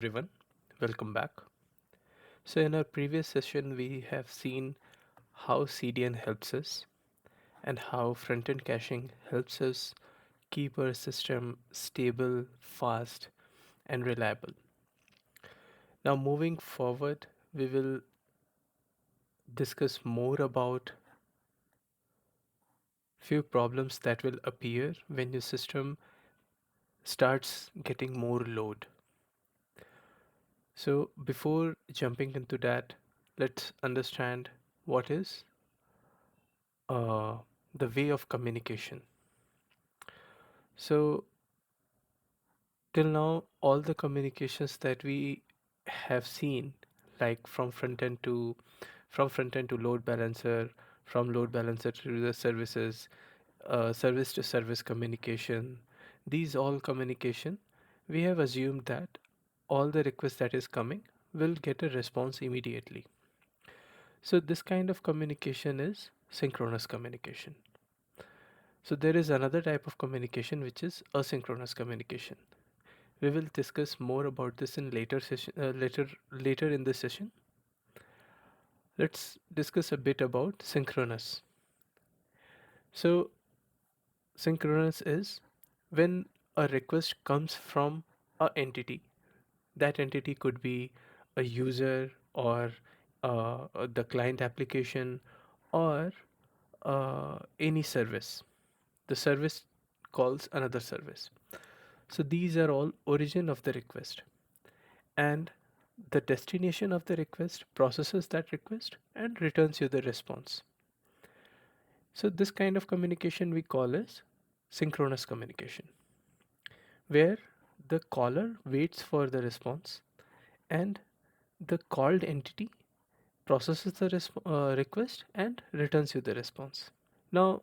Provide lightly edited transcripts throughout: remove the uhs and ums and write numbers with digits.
Everyone, welcome back. So, in our previous session, we have seen how CDN helps us and how front end caching helps us keep our system stable, fast, and reliable. Now, moving forward, we will discuss more about few problems that will appear when your system starts getting more load. So, before jumping into that, let's understand what is uh, the way of communication. So, till now, all the communications that we have seen, like from front end to load balancer, from load balancer to the services, service to service communication, these all communication, we have assumed that all the request that is coming will get a response immediately. So this kind of communication is synchronous communication. So there is another type of communication which is asynchronous communication. We will discuss more about this in later in this session. Let's discuss a bit about synchronous. So synchronous is when a request comes from a entity. That entity could be a user or the client application or any service. The service calls another service. So these are all origin of the request. And the destination of the request processes that request and returns you the response. So this kind of communication we call as synchronous communication, where the caller waits for the response and the called entity processes the request and returns you the response. Now,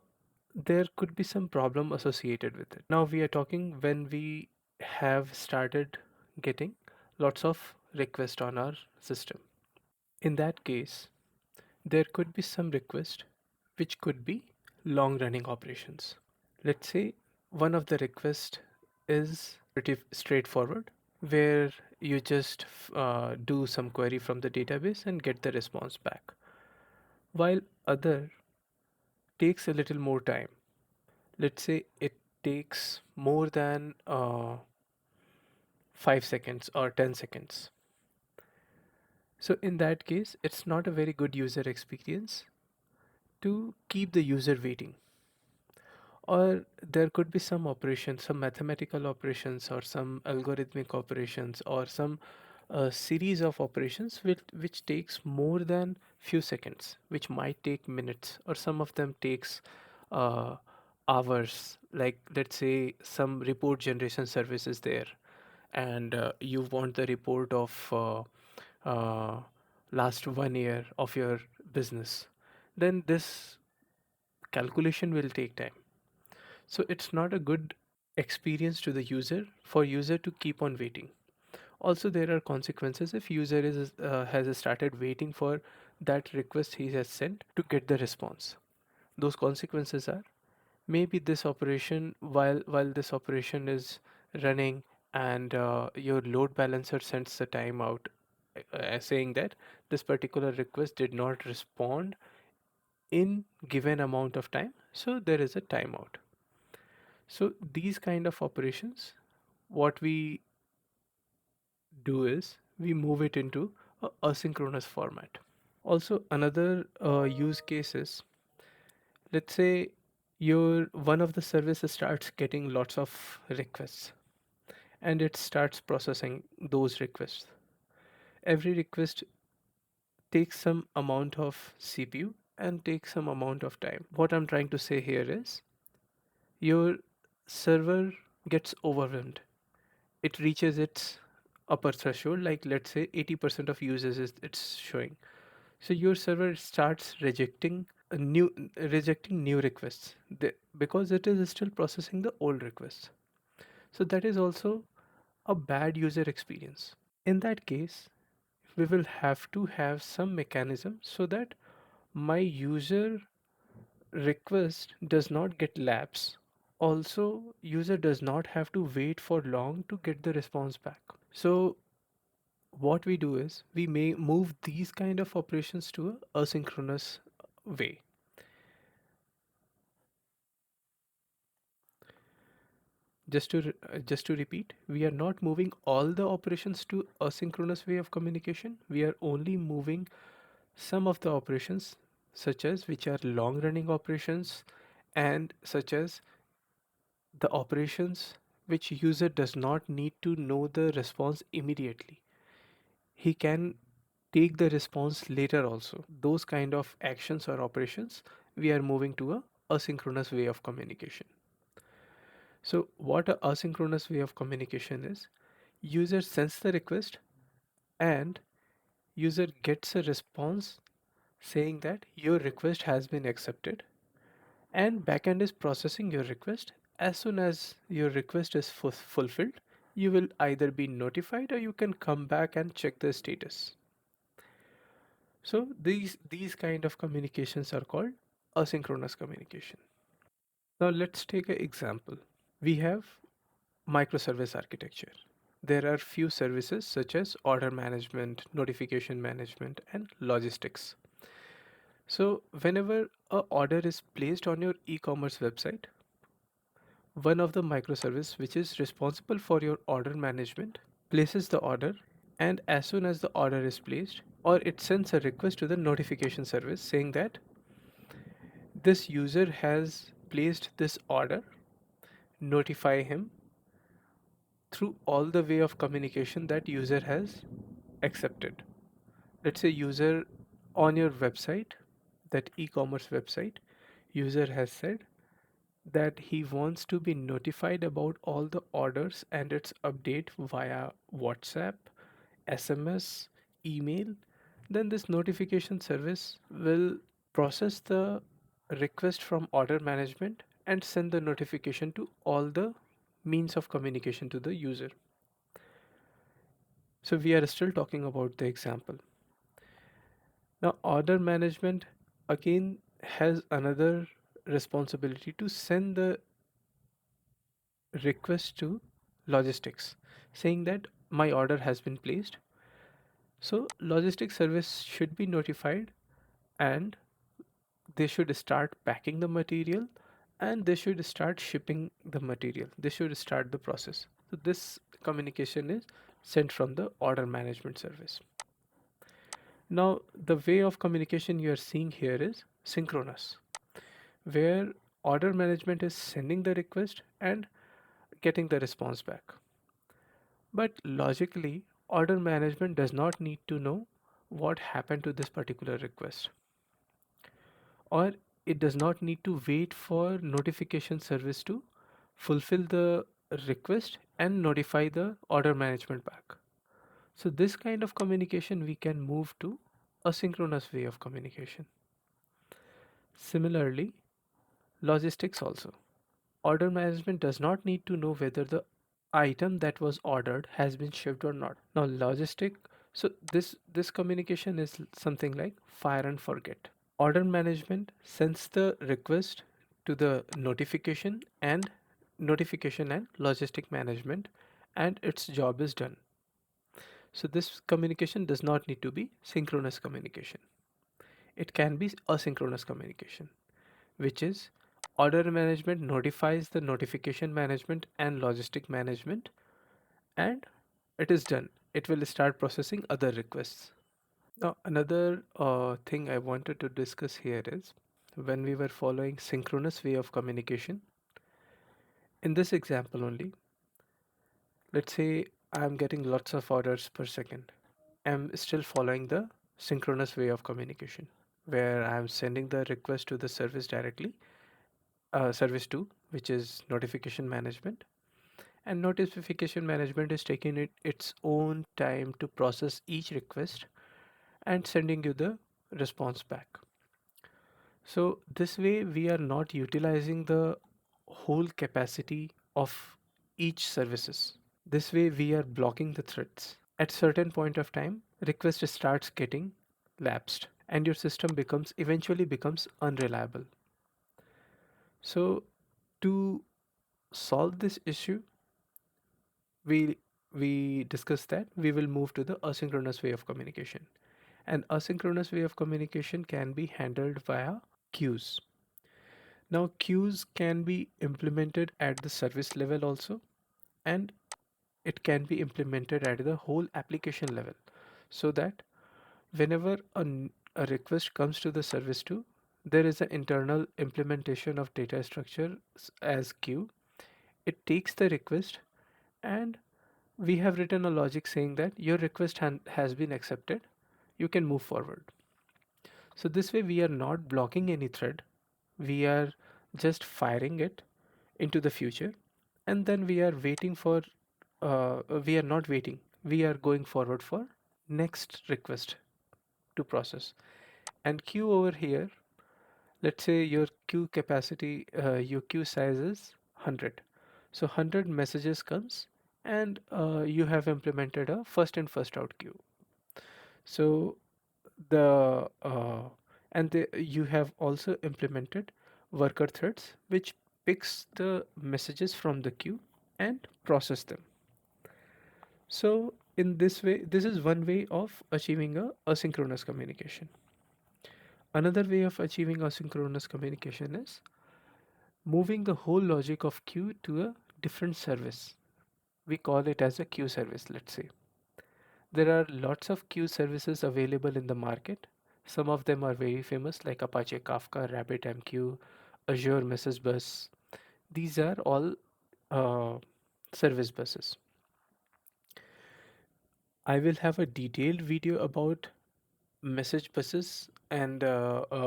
there could be some problem associated with it. Now we are talking when we have started getting lots of requests on our system. In that case, there could be some request which could be long running operations. Let's say one of the requests is pretty straightforward, where you just do some query from the database and get the response back, while other takes a little more time. Let's say it takes more than 5 seconds or 10 seconds. So in that case, it's not a very good user experience to keep the user waiting. Or there could be some operations, some mathematical operations, or some algorithmic operations, or some series of operations which takes more than few seconds, which might take minutes, or some of them takes uh, hours. Like let's say some report generation service is there, and you want the report of uh, last 1 year of your business, then this calculation will take time. So it's not a good experience to the user for user to keep on waiting. Also, there are consequences if user is has started waiting for that request he has sent to get the response. Those consequences are maybe this operation while this operation is running and your load balancer sends the timeout saying that this particular request did not respond in given amount of time, so there is a timeout. So these kind of operations, what we do is we move it into a asynchronous format. Also, another use case is, let's say your one of the services starts getting lots of requests and it starts processing those requests. Every request takes some amount of CPU and takes some amount of time. What I'm trying to say here is your server gets overwhelmed. It reaches its upper threshold, like let's say 80% of users is it's showing. So your server starts rejecting new requests because it is still processing the old requests. So that is also a bad user experience. In that case, we will have to have some mechanism so that my user request does not get lapse. Also, user does not have to wait for long to get the response back. So what we do is we may move these kind of operations to a asynchronous way. Just to repeat, we are not moving all the operations to asynchronous way of communication. We are only moving some of the operations, such as which are long running operations, and such as the operations which user does not need to know the response immediately. He can take the response later also. Those kind of actions or operations we are moving to a asynchronous way of communication. So what a asynchronous way of communication is, user sends the request and user gets a response saying that your request has been accepted, and backend is processing your request. As soon as your request is fulfilled, you will either be notified or you can come back and check the status. So these kind of communications are called asynchronous communication. Now let's take an example. We have microservice architecture. There are few services such as order management, notification management, and logistics. So whenever a order is placed on your e-commerce website, one of the microservice which is responsible for your order management places the order, and as soon as the order is placed, or it sends a request to the notification service saying that this user has placed this order, notify him through all the way of communication that user has accepted. Let's say user on your website, that e-commerce website, user has said that he wants to be notified about all the orders and its update via WhatsApp, SMS, email. Then this notification service will process the request from order management and send the notification to all the means of communication to the user. So we are still talking about the example. Now, order management again has another responsibility to send the request to logistics saying that my order has been placed. So, logistics service should be notified, and they should start packing the material, and they should start shipping the material. They should start the process. So, this communication is sent from the order management service. Now, the way of communication you are seeing here is synchronous, where order management is sending the request and getting the response back. But logically, order management does not need to know what happened to this particular request, or it does not need to wait for notification service to fulfill the request and notify the order management back. So this kind of communication we can move to a synchronous way of communication. Similarly, logistics also. Order management does not need to know whether the item that was ordered has been shipped or not. Now logistic, so this communication is something like fire and forget. Order management sends the request to the notification and logistic management, and its job is done. So this communication does not need to be synchronous communication. It can be asynchronous communication, which is order management notifies the notification management and logistic management, and it is done. It will start processing other requests. Now, another thing I wanted to discuss here is when we were following synchronous way of communication. In this example only, let's say I'm getting lots of orders per second. I'm still following the synchronous way of communication, where I'm sending the request to the service directly, service 2, which is notification management. And notification management is taking its own time to process each request and sending you the response back. So this way we are not utilizing the whole capacity of each services. This way we are blocking the threads. At certain point of time, request starts getting lapsed and your system eventually becomes unreliable. So to solve this issue, we we discussed that, we will move to the asynchronous way of communication. An asynchronous way of communication can be handled via queues. Now, queues can be implemented at the service level also, and it can be implemented at the whole application level, so that whenever a request comes to the service to, there is an internal implementation of data structure as queue. It takes the request, and we have written a logic saying that your request has been accepted. You can move forward. So this way we are not blocking any thread. We are just firing it into the future, and then we are waiting for, we are not waiting. We are going forward for next request to process. And queue over here, let's say your queue capacity, your queue size is 100. So 100 messages comes, and you have implemented a first in first out queue. So the and you have also implemented worker threads which picks the messages from the queue and process them. So in this way, this is one way of achieving a asynchronous communication. Another way of achieving asynchronous communication is moving the whole logic of queue to a different service. We call it as a queue service, let's say. There are lots of queue services available in the market. Some of them are very famous, like Apache Kafka, RabbitMQ, Azure Message Bus. These are all uh, service buses. I will have a detailed video about message buses and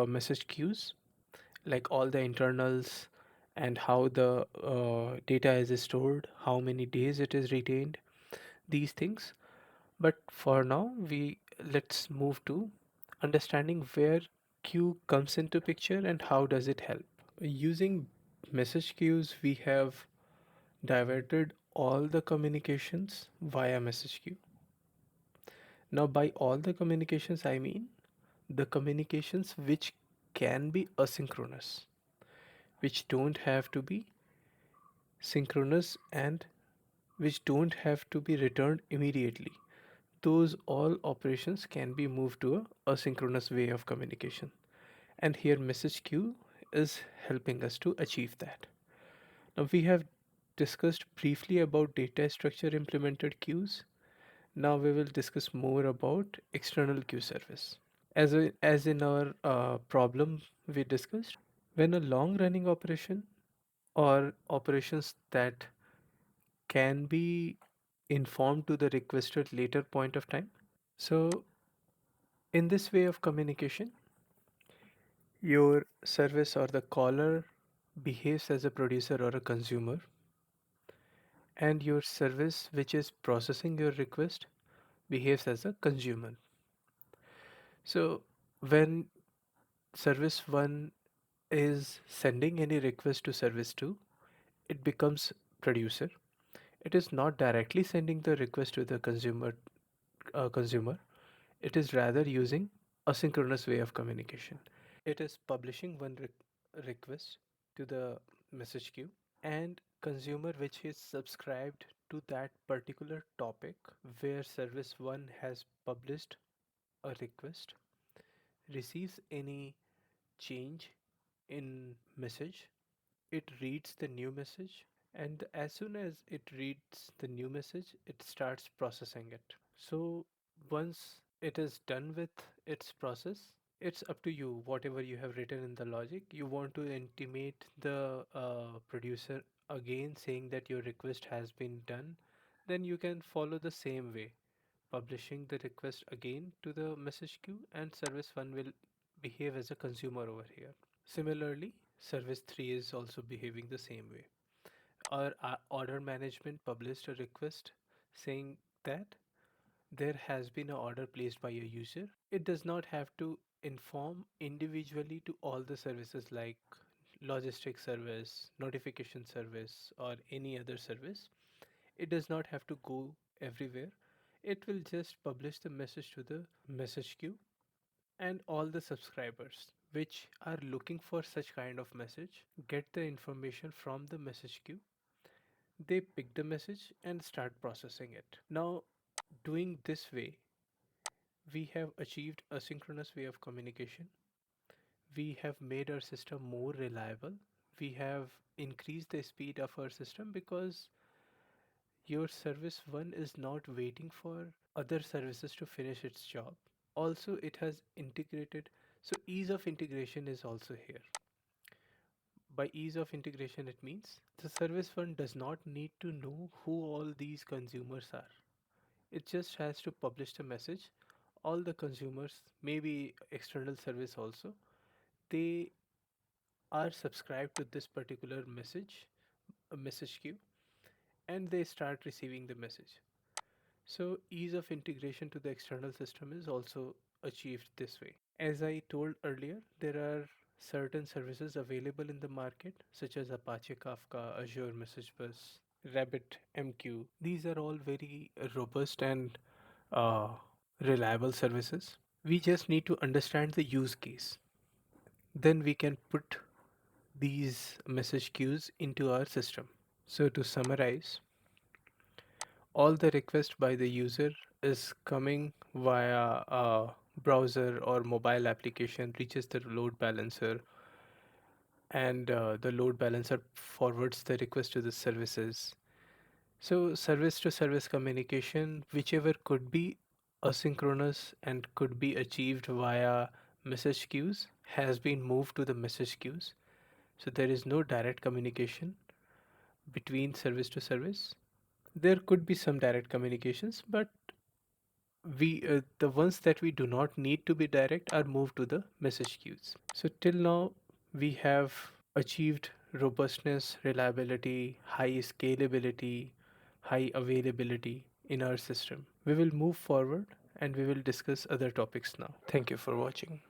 message queues, like all the internals and how the data is stored, how many days it is retained, these things. But for now, we let's move to understanding where queue comes into picture and how does it help. Using message queues, we have diverted all the communications via message queue. Now, by all the communications, I mean the communications which can be asynchronous, which don't have to be synchronous, and which don't have to be returned immediately. Those all operations can be moved to a asynchronous way of communication. And here message queue is helping us to achieve that. Now we have discussed briefly about data structure implemented queues. Now we will discuss more about external queue service. As in our problem we discussed, when a long running operation or operations that can be informed to the requested later point of time. So in this way of communication, your service or the caller behaves as a producer or a consumer, and your service, which is processing your request, behaves as a consumer. So, when service 1 is sending any request to service 2, it becomes producer. It is not directly sending the request to the consumer. It is rather using asynchronous way of communication. It is publishing one request to the message queue, and consumer which is subscribed to that particular topic where service 1 has published a request receives any change in message. It reads the new message, and as soon as it reads the new message, it starts processing it. So once it is done with its process, it's up to you. Whatever you have written in the logic, you want to intimate the producer again saying that your request has been done, then you can follow the same way, publishing the request again to the message queue, and service 1 will behave as a consumer over here. Similarly, service 3 is also behaving the same way. Our order management published a request saying that there has been an order placed by a user. It does not have to inform individually to all the services like logistics service, notification service, or any other service. It does not have to go everywhere. It will just publish the message to the message queue, and all the subscribers which are looking for such kind of message get the information from the message queue. They pick the message and start processing it. Now, doing this way, we have achieved a synchronous way of communication. We have made our system more reliable. We have increased the speed of our system because your service one is not waiting for other services to finish its job. Also, it has integrated, so ease of integration is also here. By ease of integration, it means the service one does not need to know who all these consumers are. It just has to publish the message. All the consumers, maybe external service also, they are subscribed to this particular message, a message queue, and they start receiving the message. So ease of integration to the external system is also achieved this way. As I told earlier, there are certain services available in the market such as Apache Kafka, Azure Message Bus, RabbitMQ. These are all very robust and uh, reliable services. We just need to understand the use case. Then we can put these message queues into our system. So to summarize, all the request by the user is coming via a browser or mobile application, reaches the load balancer, and the load balancer forwards the request to the services. So service to service communication, whichever could be asynchronous and could be achieved via message queues, has been moved to the message queues. So there is no direct communication between service to service. There could be some direct communications, but we the ones that we do not need to be direct are moved to the message queues. So till now we have achieved robustness, reliability, high scalability, high availability in our system. We will move forward and we will discuss other topics now. Thank you for watching.